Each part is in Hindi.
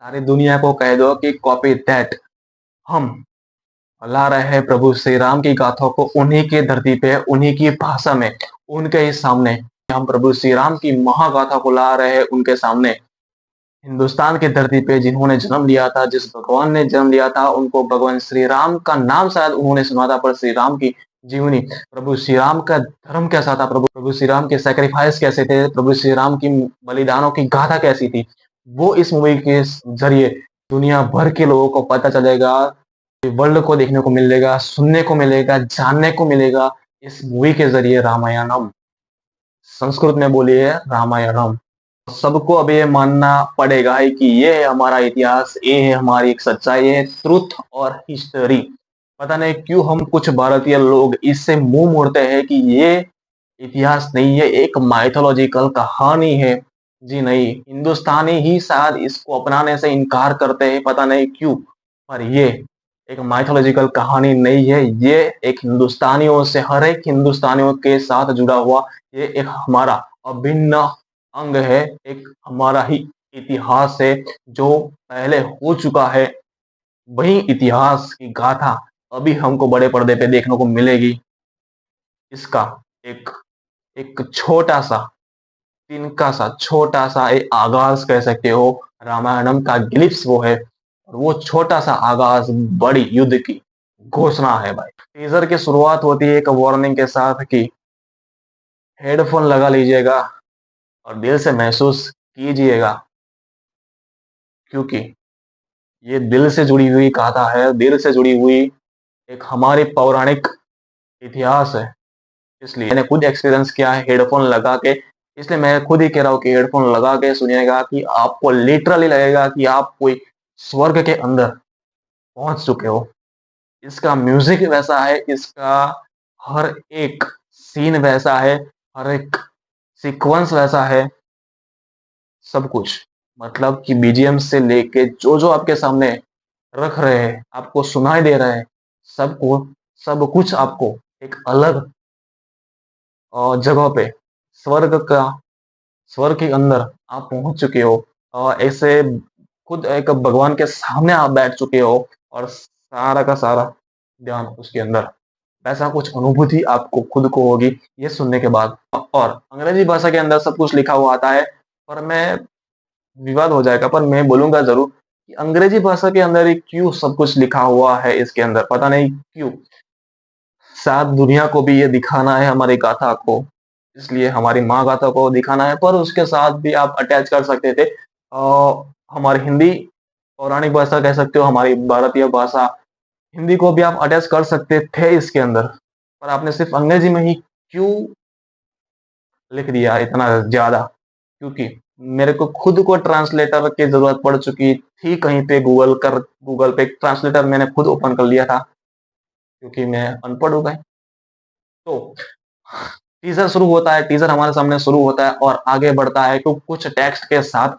सारी दुनिया को कह दो कि कॉपी दैट। हम ला रहे हैं प्रभु श्री राम की गाथाओं को उन्हीं की धरती पे, उन्हीं की भाषा में, उनके ही सामने। हम प्रभु श्री राम की महागाथा को ला रहे हैं उनके सामने। हिंदुस्तान की धरती पे जिन्होंने जन्म लिया था, जिस भगवान ने जन्म लिया था, उनको भगवान श्री राम का नाम शायद उन्होंने सुना था, पर श्री राम की जीवनी, प्रभु श्री राम का धर्म कैसा था, प्रभु प्रभु श्री राम के सैक्रिफाइस कैसे थे, प्रभु श्री राम की बलिदानों की गाथा कैसी थी, वो इस मूवी के जरिए दुनिया भर के लोगों को पता चलेगा। वर्ल्ड को देखने को मिलेगा, सुनने को मिलेगा, जानने को मिलेगा इस मूवी के जरिए। रामायणम, संस्कृत में बोलिए रामायणम। सबको अब ये मानना पड़ेगा है कि ये है हमारा इतिहास, ये है हमारी एक सच्चाई, है ट्रुथ और हिस्ट्री। पता नहीं क्यों हम कुछ भारतीय लोग इससे मुंह मोड़ते हैं कि ये इतिहास नहीं है, एक माइथोलॉजिकल कहानी है। जी नहीं, हिंदुस्तानी ही शायद इसको अपनाने से इनकार करते हैं, पता नहीं क्यों। पर ये एक माइथोलॉजिकल कहानी नहीं है, ये एक हिंदुस्तानियों से, हर एक हिंदुस्तानियों के साथ जुड़ा हुआ ये एक हमारा अभिन्न अंग है, एक हमारा ही इतिहास है जो पहले हो चुका है। वही इतिहास की गाथा अभी हमको बड़े पर्दे पे देखने को मिलेगी। इसका एक एक छोटा सा, तिनका सा, छोटा सा एक आगाज कह सकते हो। रामायणम का ग्लिप्स वो है, और वो छोटा सा आगाज बड़ी युद्ध की घोषणा है भाई। टीजर की शुरुआत होती है एक वार्निंग के साथ कि हेडफोन लगा लीजिएगा और दिल से महसूस कीजिएगा, क्योंकि ये दिल से जुड़ी हुई गाथा है, दिल से जुड़ी हुई एक हमारी पौराणिक इतिहास है। इसलिए मैंने खुद एक्सपीरियंस किया है हेडफोन लगा के, इसलिए मैं खुद ही कह रहा हूँ कि हेडफोन लगा के सुनिएगा कि आपको लिटरली लगेगा कि आप कोई स्वर्ग के अंदर पहुंच चुके हो। इसका म्यूजिक वैसा है, इसका हर एक सीन वैसा है, हर एक सीक्वेंस वैसा है, सब कुछ। मतलब कि बीजीएम से लेके जो जो आपके सामने रख रहे हैं, आपको सुनाई दे रहा है, सबको, सब कुछ आपको एक अलग जगह पे, स्वर्ग का, स्वर्ग के अंदर आप पहुंच चुके हो। ऐसे खुद एक भगवान के सामने आप बैठ चुके हो और सारा का सारा ध्यान उसके अंदर। ऐसा कुछ अनुभूति आपको खुद को होगी ये सुनने के बाद। और अंग्रेजी भाषा के अंदर सब कुछ लिखा हुआ आता है, पर मैं, विवाद हो जाएगा, पर मैं बोलूंगा जरूर कि अंग्रेजी भाषा के अंदर ही क्यों सब कुछ लिखा हुआ है इसके अंदर, पता नहीं क्यों। शायद दुनिया को भी ये दिखाना है हमारी गाथा को, इसलिए हमारी माँ गाथा को दिखाना है, पर उसके साथ भी आप अटैच कर सकते थे हमारी हिंदी पौराणिक भाषा कह सकते हो, हमारी भारतीय भाषा हिंदी को भी आप अटैच कर सकते थे इसके अंदर। पर आपने सिर्फ अंग्रेजी में ही क्यों लिख दिया इतना ज्यादा? क्योंकि मेरे को खुद को ट्रांसलेटर की जरूरत पड़ चुकी थी कहीं पे, गूगल पे ट्रांसलेटर मैंने खुद ओपन कर लिया था, क्योंकि मैं अनपढ़ हो गए। तो टीजर शुरू होता है, टीजर हमारे सामने शुरू होता है और आगे बढ़ता है तो कुछ टेक्स्ट के साथ,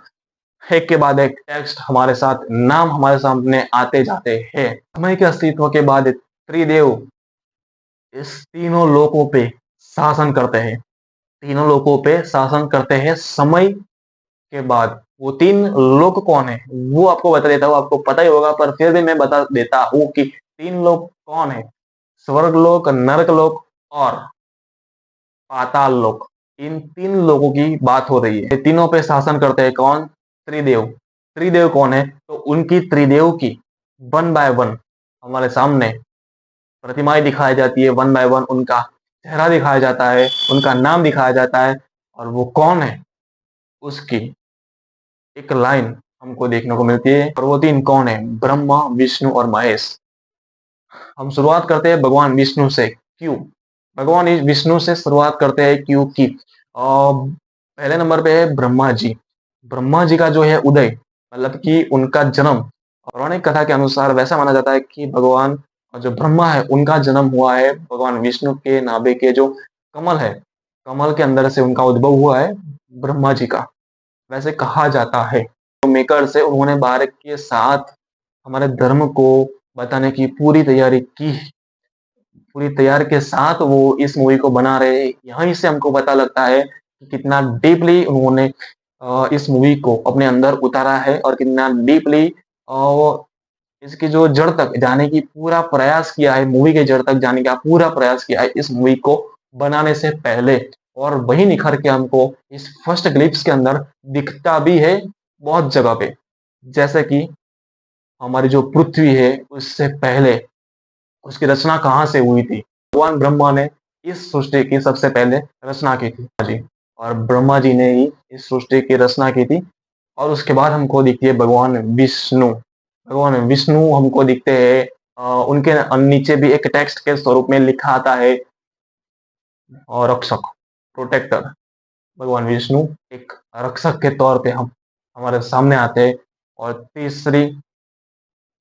एक के बाद एक टेक्स्ट हमारे साथ, नाम हमारे सामने आते जाते हैं। समय के अस्तित्व के बाद त्रिदेव इस तीनों लोकों पे शासन करते हैं, तीनों लोकों पे शासन करते हैं। समय के बाद वो तीन लोक कौन है वो आपको बता देता हूँ, आपको पता ही होगा, पर फिर भी मैं बता देता हूँ कि तीन लोक कौन है। स्वर्ग लोक, नरक लोक और पाताल लोक। इन तीन लोगों की बात हो रही है। तीनों पे शासन करते हैं कौन? त्रिदेव। त्रिदेव कौन है? तो उनकी त्रिदेव की वन बाय वन हमारे सामने प्रतिमाएं दिखाई जाती है, वन बाय वन उनका चेहरा दिखाया जाता है, उनका नाम दिखाया जाता है, और वो कौन है उसकी एक लाइन हमको देखने को मिलती है। और वो तीन कौन है? ब्रह्मा, विष्णु और महेश। हम शुरुआत करते हैं भगवान विष्णु से। क्यों भगवान विष्णु से शुरुआत करते हैं? क्योंकि पहले नंबर पे है ब्रह्मा जी। ब्रह्मा जी का जो है उदय, मतलब कि उनका जन्म, पौराणिक कथा के अनुसार वैसा माना जाता है कि भगवान जो ब्रह्मा है उनका जन्म हुआ है भगवान विष्णु के नाभि के जो कमल है, कमल के अंदर से उनका उद्भव हुआ है ब्रह्मा जी का, वैसे कहा जाता है। तो मेकर से उन्होंने भारत के साथ हमारे धर्म को बताने की पूरी तैयारी की, पूरी तैयारी के साथ वो इस मूवी को बना रहे हैं। यहीं से हमको पता लगता है कि कितना डीपली उन्होंने इस मूवी को अपने अंदर उतारा है और कितना डीपली वो इसकी जो जड़ तक जाने की पूरा प्रयास किया है, मूवी के जड़ तक जाने का पूरा प्रयास किया है इस मूवी को बनाने से पहले, और वही निखर के हमको इस फर्स्ट ग्लिम्प्स के अंदर दिखता भी है बहुत जगह पे। जैसे कि हमारी जो पृथ्वी है उससे पहले उसकी रचना कहाँ से हुई थी? भगवान ब्रह्मा ने इस सृष्टि की सबसे पहले रचना की थी। हाँ जी, और ब्रह्मा जी ने ही इस सृष्टि की रचना की थी। और उसके बाद हमको दिखती है भगवान विष्णु। भगवान विष्णु हमको दिखते हैं, उनके नीचे भी एक टेक्स्ट के स्वरूप में लिखा आता है, और रक्षक, प्रोटेक्टर। भगवान विष्णु एक रक्षक के तौर पे हम हमारे सामने आते हैं। और तीसरी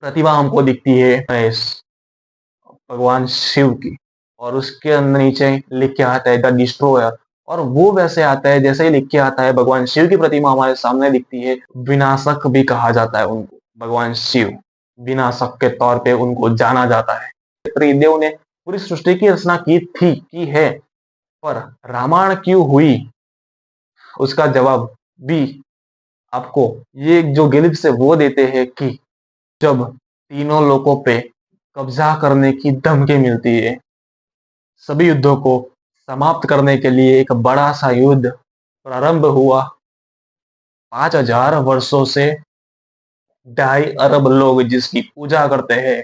प्रतिभा हमको दिखती है गणेश, भगवान शिव की। और उसके अंदर नीचे लिख के आता है द डिस्ट्रॉयर। और वो वैसे आता है जैसे ही लिख के आता है, भगवान शिव की प्रतिमा हमारे सामने दिखती है। विनाशक भी कहा जाता है उनको, भगवान शिव विनाशक के तौर पे उनको जाना जाता है। त्रिदेव ने पूरी सृष्टि की रचना की है, पर रामायण क्यों हुई उसका जवाब भी आपको ये जो गिलिप्स है वो देते हैं कि जब तीनों लोगों पे कब्जा करने की धमकी मिलती है, सभी युद्धों को समाप्त करने के लिए एक बड़ा सा युद्ध प्रारंभ हुआ। 5000 वर्षों से 2.5 अरब लोग जिसकी पूजा करते हैं।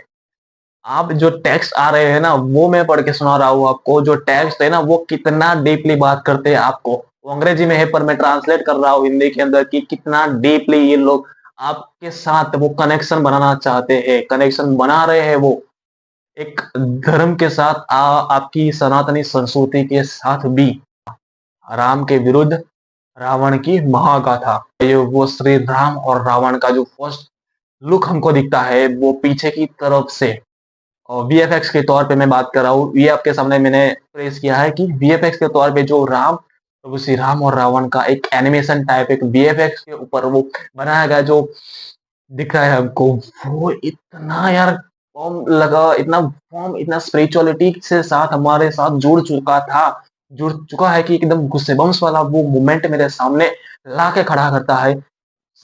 आप जो टेक्स्ट आ रहे हैं ना वो मैं पढ़ के सुना रहा हूँ आपको। जो टेक्स्ट है ना वो कितना डीपली बात करते हैं आपको, वो अंग्रेजी में है पर मैं ट्रांसलेट कर रहा हूँ हिंदी के अंदर कि कितना डीपली ये लोग आपके साथ वो कनेक्शन बनाना चाहते हैं, कनेक्शन बना रहे हैं वो एक धर्म के साथ, आपकी सनातनी संस्कृति के साथ भी। राम के विरुद्ध रावण की महागाथा, ये वो श्री राम और रावण का जो फर्स्ट लुक हमको दिखता है वो पीछे की तरफ से, और वीएफएक्स के तौर पे मैं बात कर रहा हूँ, ये आपके सामने मैंने प्रेस किया है कि वीएफएक्स के तौर पे जो राम, प्रभु श्री राम और रावण का एक एनिमेशन टाइप एक वीएफएक्स के ऊपर वो बनाया गया जो दिख रहा है हमको, वो इतना यार फॉर्म लगा, इतना फॉर्म, इतना स्पिरिचुअलिटी से साथ हमारे साथ जुड़ चुका है कि एकदम गुस्सेबम्स वाला वो मोमेंट मेरे सामने ला के खड़ा करता है।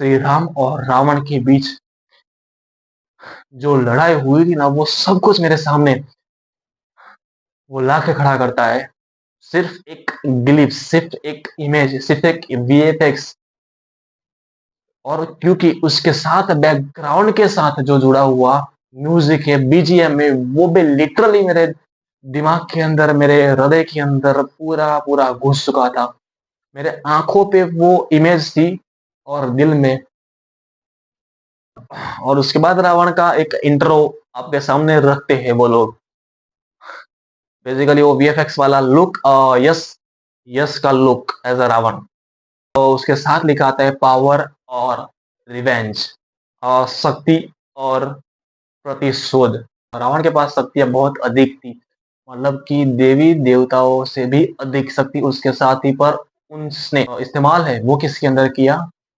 श्री राम और रावण के बीच जो लड़ाई हुई थी ना वो सब कुछ मेरे सामने वो ला के खड़ा करता है। सिर्फ एक ग्लिप्स, सिर्फ एक इमेज, सिर्फ एक वीएफएक्स, और क्योंकि उसके साथ बैकग्राउंड के साथ जो जुड़ा हुआ म्यूजिक है, बीजीएम है, वो भी लिटरली मेरे दिमाग के अंदर, मेरे हृदय के अंदर पूरा पूरा घुस चुका था। मेरे आंखों पे वो इमेज थी और दिल में। और उसके बाद रावण का एक इंट्रो आपके सामने रखते हैं वो लोग, बेसिकली वो वीएफएक्स वाला लुक, यस, यस का लुक एज अ रावण। तो उसके साथ लिखा आता है पावर और रिवेंज, शक्ति और प्रतिशोध। रावण के पास शक्तियां बहुत अधिक थी, मतलब कि देवी देवताओं से भी अधिक शक्ति उसके साथ ही, पर उसने इस्तेमाल है वो किसके अंदर किया?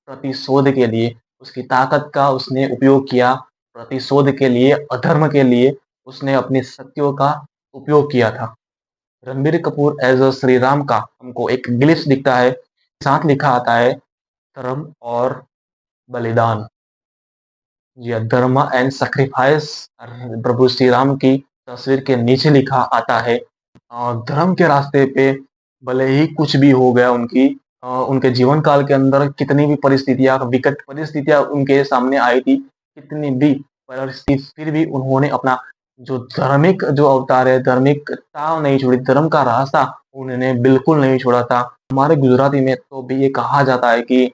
प्रतिशोध के लिए। उसकी ताकत का उसने उपयोग किया प्रतिशोध के लिए, अधर्म के लिए उसने अपनी शक्तियों का उपयोग किया था। रणबीर कपूर एज अ श्री राम का हमको एक ग्लिप्स दिखता है, साथ लिखा आता है धर्म और बलिदान, या धर्म एंड सैक्रिफाइस। प्रभु श्री राम की तस्वीर के नीचे लिखा आता है धर्म के रास्ते पे भले ही कुछ भी हो गया उनके जीवन काल के अंदर, कितनी भी परिस्थितियां, विकट परिस्थितियां उनके सामने आई थी, कितनी भी परिस्थिति, फिर भी उन्होंने अपना जो धार्मिक जो अवतार है, धार्मिकता नहीं छोड़ी, धर्म का रास्ता उन्होंने बिल्कुल नहीं छोड़ा था। हमारे गुजराती में तो भी ये कहा जाता है कि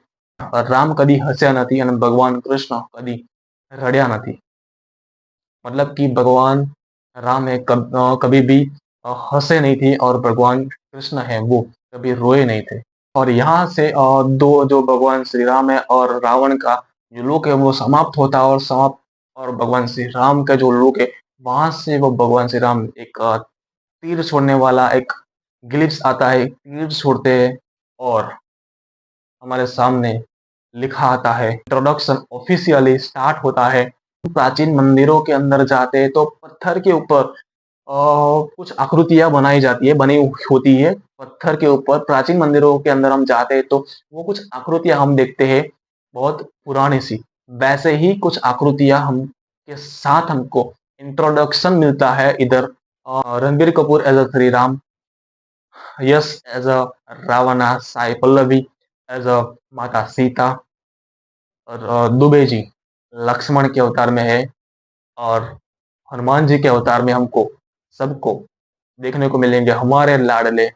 राम कभी हंस्या નથી અને ભગવાન કૃષ્ણ કદી રડ્યા નથી। मतलब कि भगवान राम है कभी भी हंसे नहीं थे, और भगवान कृष्ण है वो कभी रोए नहीं थे। और यहाँ से दो जो भगवान श्री राम है और रावण का जो लोक है वो समाप्त होता है, और भगवान श्री राम का जो लोक है वहां से वो भगवान श्री राम एक तीर छोड़ने वाला एक ग्लिप्स आता है, तीर छोड़ते हैं और हमारे सामने लिखा आता है, इंट्रोडक्शन ऑफिशियली स्टार्ट होता है। प्राचीन मंदिरों के अंदर जाते हैं तो पत्थर के ऊपर कुछ आकृतियाँ बनाई जाती है, बनी होती है पत्थर के ऊपर। प्राचीन मंदिरों के अंदर हम जाते हैं तो वो कुछ आकृतियाँ हम देखते हैं बहुत पुरानी-सी। वैसे ही कुछ आकृतियाँ हम के साथ हमको इंट्रोडक्शन मिलता है इधर Ranbir Kapoor as a Shri Ram, Yash as a Ravana, Sai Pallavi as a Mata Sita और दुबे जी लक्ष्मण के अवतार में है और हनुमान जी के अवतार में हमको सबको देखने को मिलेंगे हमारे लाडले,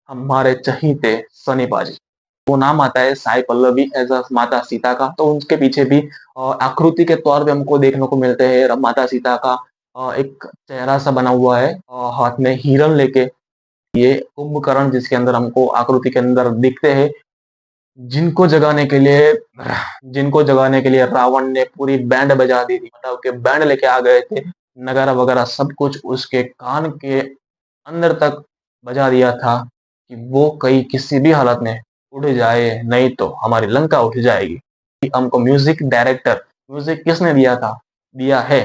हमारे चहीते सनी पाजी। वो नाम आता है साई पल्लवी एज़ अ माता सीता का, तो उनके पीछे भी आकृति के तौर पे हमको देखने को मिलते हैं माता सीता का एक चेहरा सा बना हुआ है हाथ में हिरण लेके ये कुंभकर्ण जिसके अंदर हमको आकृति के अंदर दिखते हैं जिनको जगाने के लिए जिनको जगाने के लिए रावण ने पूरी बैंड बजा दी थी मतलब के बैंड लेके आ गए थे नगारा वगैरह सब कुछ उसके कान के अंदर तक बजा दिया था कि वो कहीं किसी भी हालत में उड़ जाए नहीं तो हमारी लंका उठ जाएगी। हमको म्यूजिक डायरेक्टर म्यूजिक किसने दिया है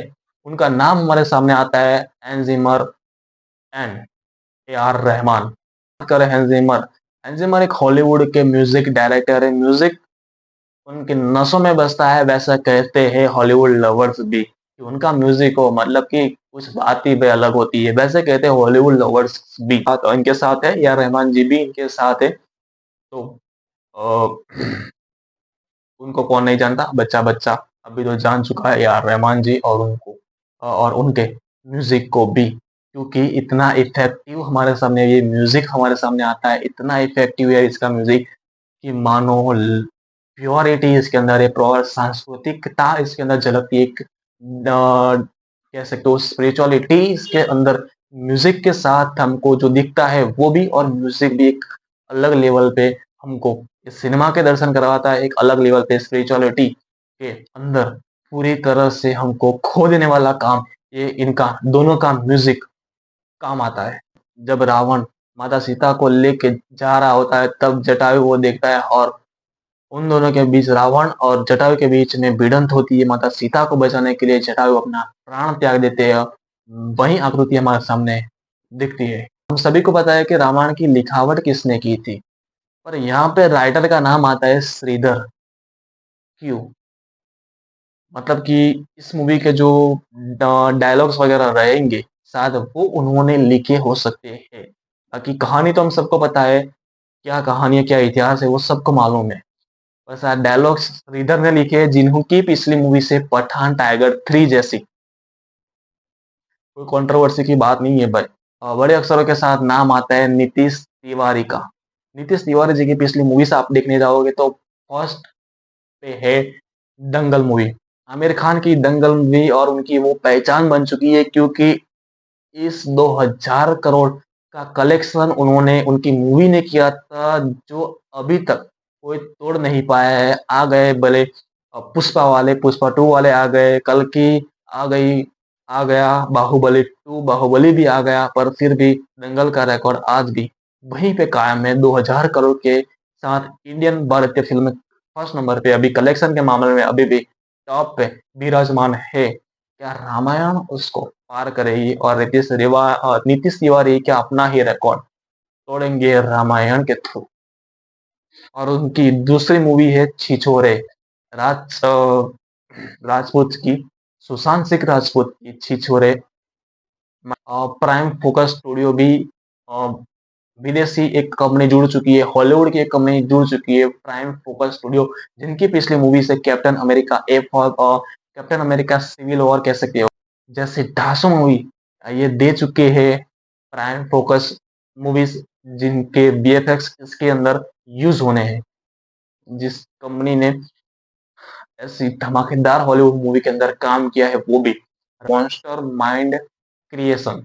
उनका नाम हमारे सामने आता है एंज जिमर एंड ए आर रहमान। बात करें हैंस जिमर, हैंस जिमर एक हॉलीवुड के म्यूजिक डायरेक्टर है। म्यूजिक उनकी नसों में बसता है वैसा कहते हैं हॉलीवुड लवर्स भी कि उनका म्यूजिक हो मतलब कि कुछ बात ही पे अलग होती है वैसे कहते हैं हॉलीवुड लवर्स भी। तो इनके साथ है या रहमान जी भी इनके साथ है तो अ, उनको कौन नहीं जानता बच्चा बच्चा अभी तो जान चुका है यार रहमान जी और उनको और उनके म्यूजिक को भी क्योंकि इतना इफेक्टिव हमारे सामने ये म्यूजिक हमारे सामने आता है इतना इफेक्टिव है इसका म्यूजिक कि मानो प्योरिटी इसके अंदर है प्योर सांस्कृतिकता इसके अंदर झलकती है एक कह सकते हो स्पिरिचुअलिटी इसके अंदर म्यूजिक के साथ हमको जो दिखता है वो भी और म्यूजिक भी एक अलग लेवल पे हमको इस सिनेमा के दर्शन करवाता है एक अलग लेवल पे स्पिरिचुअलिटी के अंदर पूरी तरह से हमको खो देने वाला काम ये इनका दोनों का म्यूजिक काम आता है। जब रावण माता सीता को लेके जा रहा होता है तब जटायु वो देखता है और उन दोनों के बीच रावण और जटायु के बीच में भिड़ंत होती है माता सीता को बचाने के लिए जटायु अपना प्राण त्याग देते हैं। वही आकृति हमारे सामने दिखती है। हम सभी को पता है कि रामायण की लिखावट किसने की थी पर यहाँ पे राइटर का नाम आता है श्रीधर। क्यों मतलब कि इस मूवी के जो डायलॉग्स वगैरह रहेंगे शायद वो उन्होंने लिखे हो सकते हैं। बाकी कहानी तो हम सबको पता है क्या कहानी है क्या इतिहास है वो सबको मालूम है। बस डायलॉग्स श्रीधर ने लिखे हैं जिन्हों पिछली मूवी से पठान टाइगर 3 जैसी कोई कंट्रोवर्सी की बात नहीं है भाई। बड़े अक्षरों के साथ नाम आता है नीतीश तिवारी का। नीतीश तिवारी जी की पिछली मूवीज आप देखने जाओगे तो फर्स्ट पे है दंगल मूवी। आमिर खान की दंगल मूवी और उनकी वो पहचान बन चुकी है क्योंकि इस 2000 करोड़ का कलेक्शन उन्होंने उनकी मूवी ने किया था जो अभी तक कोई तोड़ नहीं पाया है। आ गए भले पुष्पा वाले पुष्पा 2 वाले आ गए कल की आ गई आ गया बाहुबली 2 बाहुबली भी आ गया पर फिर भी दंगल का रिकॉर्ड आज भी वहीं पे कायम है 2000 करोड़ के साथ इंडियन भारतीय फिल्म फर्स्ट नंबर पे अभी कलेक्शन के मामले में अभी भी टॉप पे विराजमान है। क्या रामायण उसको पार करेगी और नीतीश तिवारी क्या अपना ही रिकॉर्ड तोड़ेंगे रामायण के थ्रू। और उनकी दूसरी मूवी है छिछोरे राजपूत की सुशांत सिंह राजपूत की छिछोरे। प्राइम फोकस स्टूडियो भी अ, विदेशी एक कंपनी जुड़ चुकी है हॉलीवुड की एक कंपनी जुड़ चुकी है प्राइम फोकस स्टूडियो जिनकी पिछली मूवी से Captain America A for Captain America civil war कह सकते हो जैसे ढासू मूवी ये दे चुके हैं प्राइम फोकस मूवीज जिनके बीएफएक्स इसके अंदर यूज होने हैं। जिस कंपनी ने ऐसी धमाकेदार हॉलीवुड मूवी के अंदर काम किया है वो भी मॉन्स्टर माइंड क्रिएशन।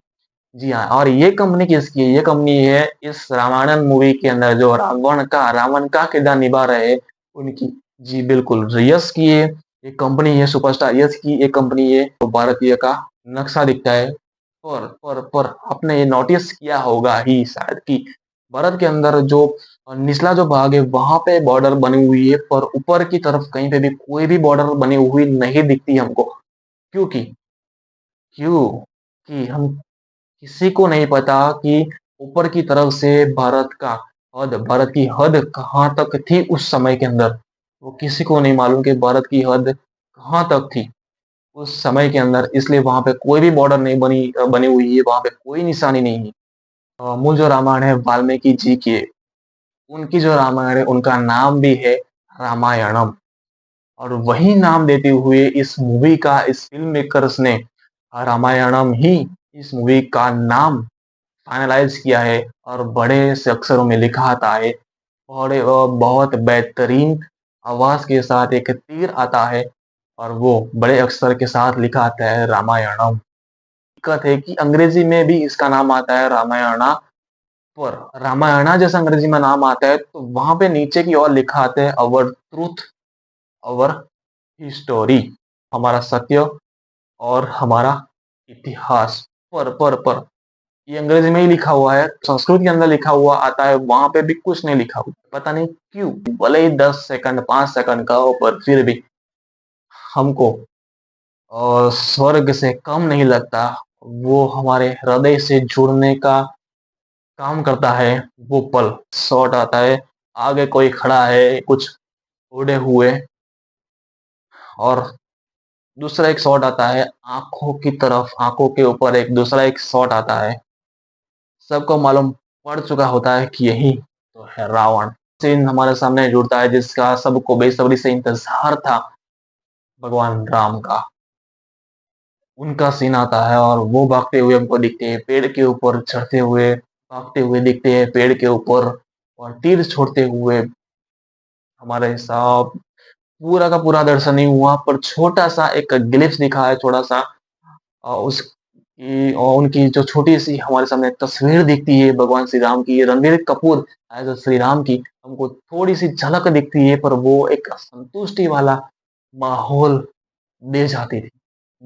जी हाँ और ये कंपनी किसकी है ये कंपनी है इस रामायण मूवी के अंदर जो रावण का किरदार निभा रहे हैं उनकी। जी बिल्कुल यश की ये कंपनी है सुपरस्टार यश की एक कंपनी है तो भारतीय का नक्शा दिखता है। पर आपने ये नोटिस किया होगा ही शायद कि भारत के अंदर जो निचला जो भाग है वहां पे बॉर्डर बनी हुई है पर ऊपर की तरफ कहीं पे भी कोई भी बॉर्डर बनी हुई नहीं दिखती हमको। क्योंकि क्यों कि हम किसी को नहीं पता कि ऊपर की तरफ से भारत की हद कहाँ तक थी उस समय के अंदर। वो किसी को नहीं मालूम कि भारत की हद कहाँ तक थी उस समय के अंदर, इसलिए वहाँ पे कोई भी बॉर्डर नहीं बनी हुई है, वहाँ पे कोई निशानी नहीं है। मूल जो रामायण है वाल्मीकि जी की है, उनकी जो रामायण है उनका नाम भी है रामायणम। और वही नाम देते हुए इस मूवी का इस फ़िल्म मेकर्स ने रामायणम ही इस मूवी का नाम फाइनलाइज़ किया है और बड़े से अक्षरों में लिखा आता है। और बहुत बेहतरीन आवाज़ के साथ एक तीर आता है और वो बड़े अक्षर के साथ लिखा आता है रामायणम। दिक्कत है कि अंग्रेज़ी में भी इसका नाम आता है रामायणा, पर रामायणा जैसा अंग्रेज़ी में नाम आता है तो वहाँ पे नीचे की ओर लिखा आता है अवर ट्रुथ, अवर हिस्टोरी, हमारा सत्य और हमारा इतिहास। पर ये अंग्रेजी में ही लिखा हुआ है, संस्कृत के अंदर लिखा हुआ आता है, वहाँ पे भी कुछ नहीं लिखा हुआ। पता नहीं क्यों? भले ही 10 सेकंड, 5 सेकंड का हो पर फिर भी हमको स्वर्ग से कम नहीं लगता। वो हमारे हृदय से जुड़ने का काम करता है वो पल। शॉट आता है, आगे कोई खड़ा है, कुछ उड़े हुए और दूसरा एक शॉट आता है आँखों की तरफ, आँखों के ऊपर एक दूसरा एक शॉट आता है। सबको मालूम पड़ चुका होता है कि यही तो है रावण। सीन हमारे सामने जुड़ता है जिसका सबको बेसब्री से इंतज़ार था भगवान राम का। उनका सीन आता है और वो भागते हुए हमको दिखते हैं, पेड़ के ऊपर चढ़ते हुए, भागते हुए दिखते हैं पेड़ के ऊपर और तीर छोड़ते हुए हमारे साथ पूरा का पूरा दर्शन नहीं हुआ पर छोटा-सा एक ग्लिम्प्स दिखा है, थोड़ा-सा उसकी और उनकी जो छोटी-सी हमारे सामने तस्वीर दिखती है भगवान श्री राम की, रणबीर कपूर एज़ अ श्री राम की, हमको थोड़ी-सी झलक दिखती है पर वो एक संतुष्टि वाला माहौल दे जाती थी।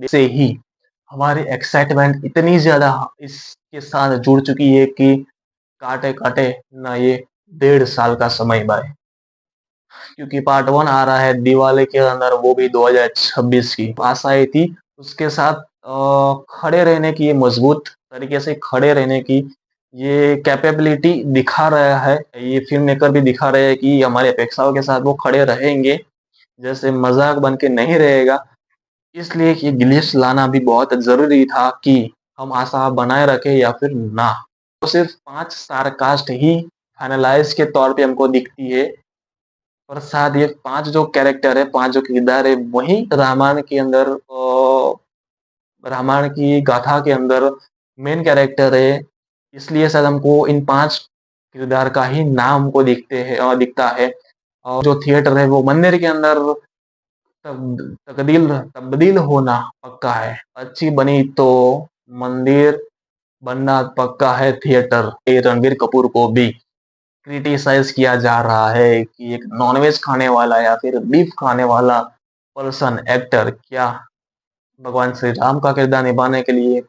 से ही हमारी एक्साइटमेंट इतनी ज़्यादा इसके साथ जुड़ चुकी है कि काटे-काटे ना ये 1.5 साल का समय पाए। क्योंकि पार्ट 1 आ रहा है दिवाली के अंदर, वो भी 2026 की। आशाएँ थी उसके साथ खड़े रहने की, ये मजबूत तरीके से खड़े रहने की ये कैपेबिलिटी दिखा रहा है। ये फ़िल्म मेकर भी दिखा रहे हैं कि हमारी अपेक्षाओं के साथ वो खड़े रहेंगे, जैसे मज़ाक बन के नहीं रहेगा। इसलिए ये ग्लिच लाना भी बहुत ज़रूरी था कि हम आशा बनाए रखें या फिर ना। तो सिर्फ़ 5 स्टार कास्ट ही फाइनलाइज़ के तौर पे हमको दिखती है। और साथ ये 5 जो कैरेक्टर है, 5 जो किरदार है, वही रामायण की गाथा के अंदर मेन कैरेक्टर है। इसलिए शायद हमको इन 5 किरदार का ही नाम हमको दिखता है। और जो थिएटर है वो मंदिर के अंदर तब्दील होना पक्का है। अच्छी बनी तो मंदिर बनना पक्का है थिएटर। ये रणबीर कपूर को भी क्रिटिसाइज़ किया जा रहा है कि एक नॉन-वेज खाने वाला या फिर बीफ खाने वाला पर्सन एक्टर क्या भगवान श्री राम का किरदार निभाने के लिए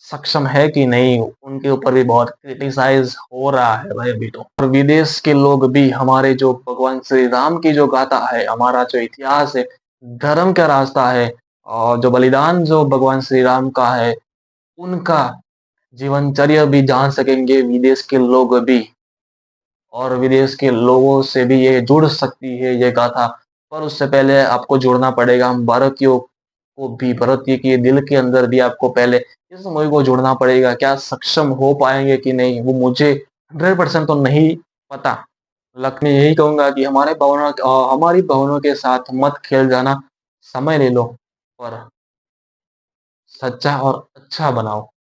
सक्षम है कि नहीं? उनके ऊपर भी बहुत क्रिटिसाइज़ हो रहा है भाई अभी तो। और विदेश के लोग भी हमारे जो भगवान श्री राम की जो गाथा है, हमारा जो इतिहास है, धर्म का रास्ता है और जो बलिदान जो भगवान श्री राम का है, उनका जीवनचर्या भी जान सकेंगे विदेश के लोग भी। और विदेश के लोगों से भी ये जुड़ सकती है ये गाथा। पर उससे पहले आपको जुड़ना पड़ेगा हम भारतीयों को भी, भारतीय के दिल के अंदर भी आपको पहले इस मूवी को जोड़ना पड़ेगा। क्या सक्षम हो पाएँगे कि नहीं, वो मुझे 100% तो नहीं पता। मैं यही कहूँगा कि हमारी भावनाओं के साथ मत खेल जाना, समय ले लो और सच्चा और अच्छा बनाओ।